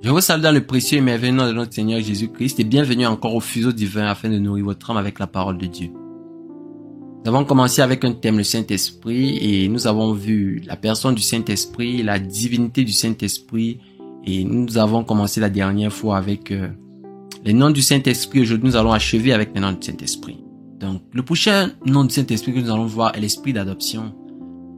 Je vous salue dans le précieux et merveilleux nom de notre Seigneur Jésus-Christ et bienvenue encore au fuseau divin afin de nourrir votre âme avec la parole de Dieu. Nous avons commencé avec un thème, le Saint-Esprit, et nous avons vu la personne du Saint-Esprit, la divinité du Saint-Esprit, et nous avons commencé la dernière fois avec les noms du Saint-Esprit. Aujourd'hui, nous allons achever avec les noms du Saint-Esprit. Donc, le prochain nom du Saint-Esprit que nous allons voir est l'Esprit d'adoption.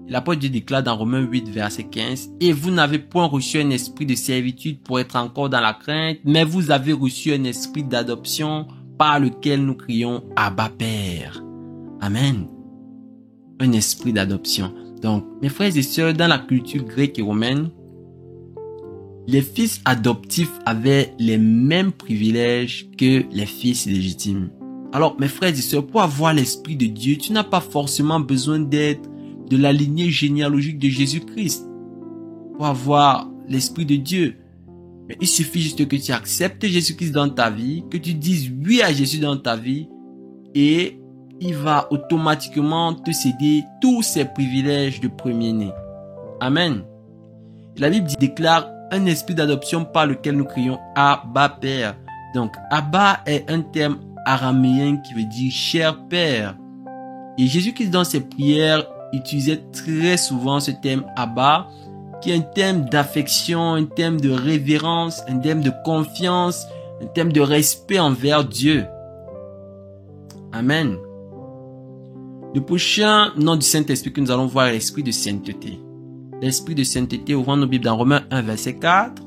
L'apôtre Dieu déclare dans Romains 8, verset 15, « Et vous n'avez point reçu un esprit de servitude pour être encore dans la crainte, mais vous avez reçu un esprit d'adoption par lequel nous crions « Abba, Père ». Amen. Un esprit d'adoption. Donc, mes frères et sœurs, dans la culture grecque et romaine, les fils adoptifs avaient les mêmes privilèges que les fils légitimes. Alors, mes frères et sœurs, pour avoir l'Esprit de Dieu, tu n'as pas forcément besoin d'être de la lignée généalogique de Jésus-Christ pour avoir l'Esprit de Dieu. Mais il suffit juste que tu acceptes Jésus-Christ dans ta vie, que tu dises oui à Jésus dans ta vie, et il va automatiquement te céder tous ses privilèges de premier-né. Amen. La Bible déclare un esprit d'adoption par lequel nous crions Abba, Père. Donc, Abba est un terme araméen qui veut dire cher Père. Et Jésus-Christ dans ses prières utilisait très souvent ce terme Abba, qui est un terme d'affection, un terme de révérence, un terme de confiance, un terme de respect envers Dieu. Amen. Le prochain nom du Saint-Esprit que nous allons voir est l'Esprit de sainteté. L'Esprit de sainteté, ouvrant nos Bibles dans Romains 1, verset 4,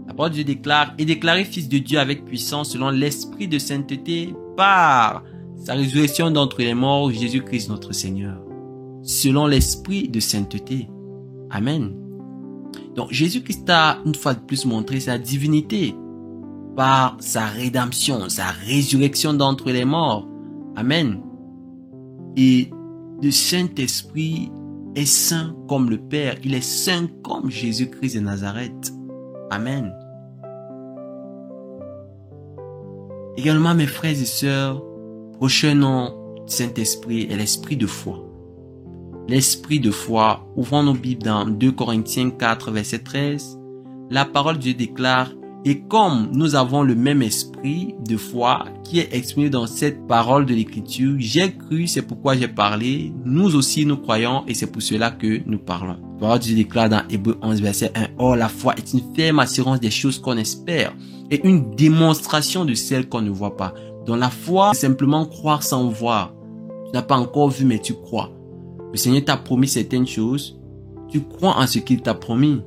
la parole de Dieu déclare « Et déclaré fils de Dieu avec puissance selon l'Esprit de sainteté par sa résurrection d'entre les morts, Jésus-Christ notre Seigneur. » Selon l'Esprit de sainteté. Amen. Donc Jésus-Christ a une fois de plus montré sa divinité par sa rédemption, sa résurrection d'entre les morts. Amen. Et le Saint-Esprit est saint comme le Père. Il est saint comme Jésus-Christ de Nazareth. Amen. Également, mes frères et sœurs, prochain nom du Saint-Esprit est l'Esprit de foi. L'Esprit de foi, ouvrons nos Bibles dans 2 Corinthiens 4, verset 13, la parole de Dieu déclare « Et comme nous avons le même esprit de foi qui est exprimé dans cette parole de l'Écriture, j'ai cru, c'est pourquoi j'ai parlé, nous aussi nous croyons et c'est pour cela que nous parlons. » La parole de Dieu déclare dans Hébreux 11, verset 1, « Or la foi est une ferme assurance des choses qu'on espère et une démonstration de celles qu'on ne voit pas. » Donc la foi, c'est simplement croire sans voir. Tu n'as pas encore vu, mais tu crois. Le Seigneur t'a promis certaines choses. Tu crois en ce qu'il t'a promis.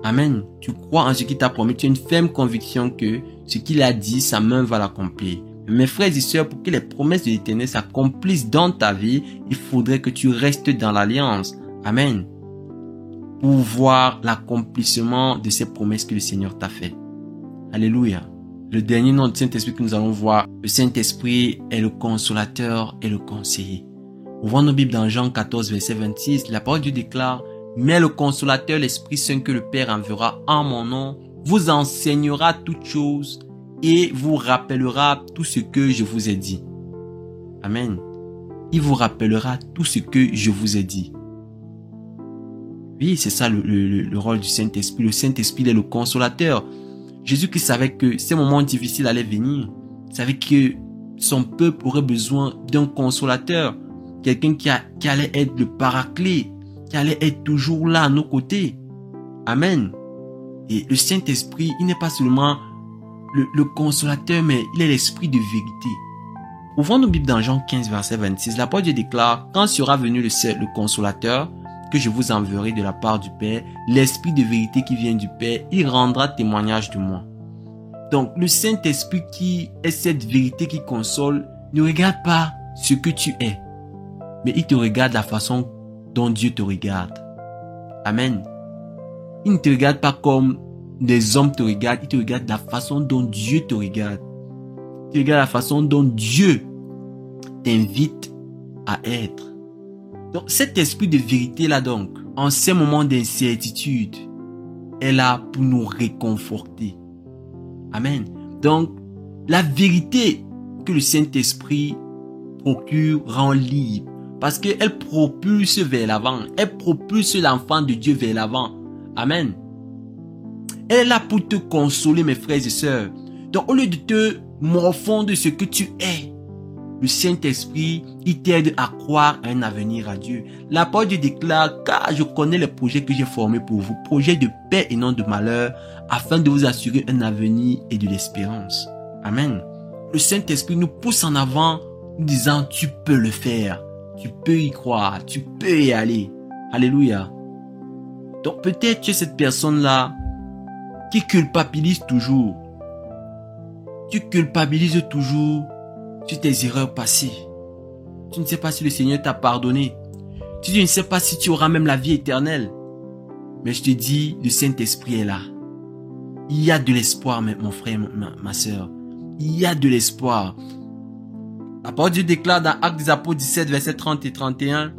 Amen. Tu crois en ce qu'il t'a promis. Tu as une ferme conviction que ce qu'il a dit, sa main va l'accomplir. Mes frères et sœurs, pour que les promesses de l'Éternel s'accomplissent dans ta vie, il faudrait que tu restes dans l'alliance. Amen. Pour voir l'accomplissement de ces promesses que le Seigneur t'a fait. Alléluia. Le dernier nom du Saint-Esprit que nous allons voir, le Saint-Esprit est le consolateur et le conseiller. Ouvrons nos Bibles dans Jean 14, verset 26, la parole de Dieu déclare « Mais le consolateur, l'Esprit Saint que le Père enverra en mon nom, vous enseignera toutes choses et vous rappellera tout ce que je vous ai dit. » Amen. Il vous rappellera tout ce que je vous ai dit. Oui, c'est ça le rôle du Saint-Esprit. Le Saint-Esprit est le consolateur. Jésus-Christ savait que ces moments difficiles allaient venir. Il savait que son peuple aurait besoin d'un consolateur. Quelqu'un qui allait être le paraclet, qui allait être toujours là à nos côtés. Amen. Et le Saint-Esprit, il n'est pas seulement le consolateur, mais il est l'esprit de vérité. Ouvrons nos Bibles dans Jean 15, verset 26. La parole de Dieu déclare, « Quand sera venu le consolateur, que je vous enverrai de la part du Père, l'esprit de vérité qui vient du Père, il rendra témoignage de moi. » Donc, le Saint-Esprit qui est cette vérité qui console, ne regarde pas ce que tu es, mais il te regarde la façon dont Dieu te regarde. Amen. Il ne te regarde pas comme des hommes te regardent, il te regarde la façon dont Dieu te regarde. Il te regarde la façon dont Dieu t'invite à être. Donc cet esprit de vérité là donc, en ces moments d'incertitude, est là pour nous réconforter. Amen. Donc la vérité que le Saint-Esprit procure rend libre. Parce qu'elle propulse vers l'avant. Elle propulse l'enfant de Dieu vers l'avant. Amen. Elle est là pour te consoler, mes frères et sœurs. Donc, au lieu de te morfondre de ce que tu es, le Saint-Esprit, il t'aide à croire à un avenir à Dieu. La parole Dieu déclare, car je connais les projets que j'ai formés pour vous, projets de paix et non de malheur, afin de vous assurer un avenir et de l'espérance. Amen. Le Saint-Esprit nous pousse en avant, nous disant, tu peux le faire, tu peux y croire, tu peux y aller. Alléluia. Donc peut-être tu es cette personne-là qui culpabilise toujours. Tu culpabilises toujours sur tes erreurs passées. Tu ne sais pas si le Seigneur t'a pardonné. Tu ne sais pas si tu auras même la vie éternelle. Mais je te dis, le Saint-Esprit est là. Il y a de l'espoir, mon frère, ma soeur. Il y a de l'espoir. La parole de Dieu déclare dans Actes des Apôtres 17, versets 30 et 31.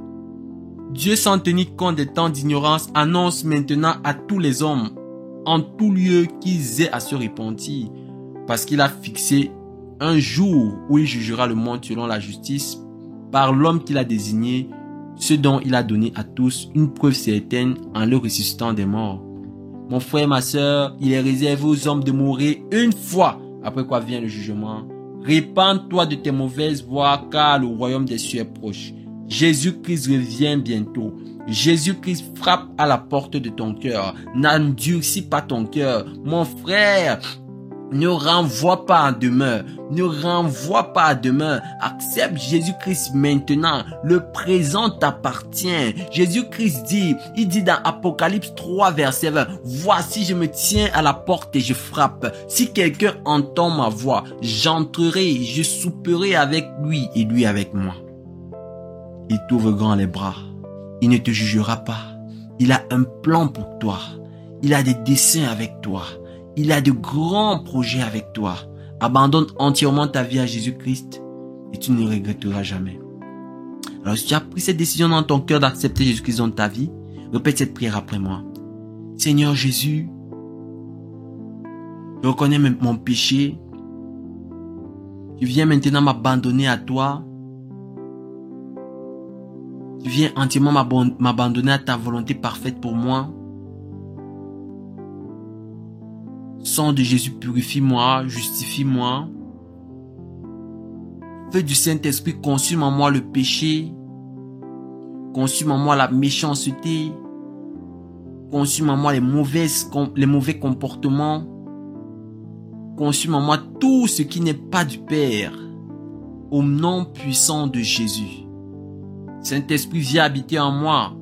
Dieu, sans tenir compte des temps d'ignorance, annonce maintenant à tous les hommes, en tout lieu, qu'ils aient à se repentir, parce qu'il a fixé un jour où il jugera le monde selon la justice, par l'homme qu'il a désigné, ce dont il a donné à tous une preuve certaine en le ressuscitant des morts. Mon frère, ma soeur, il est réservé aux hommes de mourir une fois, après quoi vient le jugement. Répands-toi de tes mauvaises voies, car le royaume des cieux est proche. Jésus-Christ revient bientôt. Jésus-Christ frappe à la porte de ton cœur. N'endurcis pas ton cœur. Mon frère, ne renvoie pas à demain. Ne renvoie pas à demain. Accepte Jésus-Christ maintenant. Le présent t'appartient. Jésus-Christ dit, il dit dans Apocalypse 3, verset 20, « Voici, je me tiens à la porte et je frappe. Si quelqu'un entend ma voix, j'entrerai, je souperai avec lui et lui avec moi. » Il t'ouvre grand les bras. Il ne te jugera pas. Il a un plan pour toi. Il a des desseins avec toi. Il a de grands projets avec toi. Abandonne entièrement ta vie à Jésus-Christ et tu ne regretteras jamais. Alors, si tu as pris cette décision dans ton cœur d'accepter Jésus-Christ dans ta vie, répète cette prière après moi. Seigneur Jésus, je reconnais mon péché. Je viens maintenant m'abandonner à toi. Tu viens entièrement m'abandonner à ta volonté parfaite pour moi. Sang de Jésus, purifie-moi, justifie-moi. Feu du Saint-Esprit, consume en moi le péché. Consume en moi la méchanceté. Consume en moi les mauvais comportements. Consume en moi tout ce qui n'est pas du Père. Au nom puissant de Jésus. Saint-Esprit, viens habiter en moi.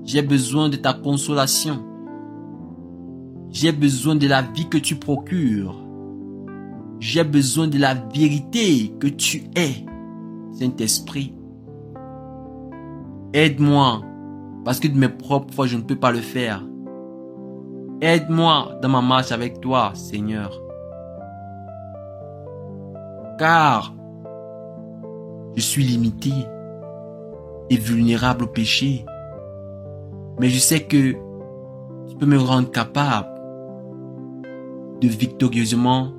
J'ai besoin de ta consolation. J'ai besoin de la vie que tu procures. J'ai besoin de la vérité que tu es. Saint-Esprit, aide-moi, parce que de mes propres forces, je ne peux pas le faire. Aide-moi dans ma marche avec toi, Seigneur. Car je suis limité et vulnérable au péché. Mais je sais que tu peux me rendre capable de victorieusement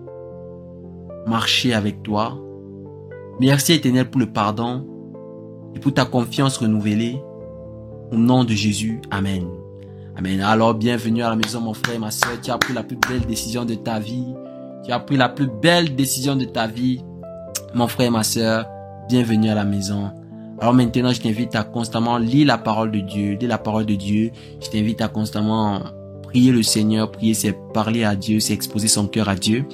marcher avec toi. Merci Éternel pour le pardon et pour ta confiance renouvelée. Au nom de Jésus, Amen. Amen. Alors bienvenue à la maison mon frère et ma soeur. Tu as pris la plus belle décision de ta vie. Tu as pris la plus belle décision de ta vie. Mon frère et ma soeur, bienvenue à la maison. Alors maintenant, je t'invite à constamment lire la parole de Dieu. Lire la parole de Dieu. Je t'invite à constamment prier le Seigneur. Prier, c'est parler à Dieu, c'est exposer son cœur à Dieu.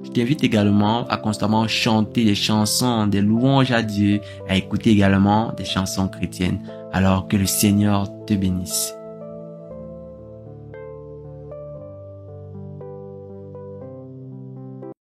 Je t'invite également à constamment chanter des chansons, des louanges à Dieu, à écouter également des chansons chrétiennes. Alors que le Seigneur te bénisse.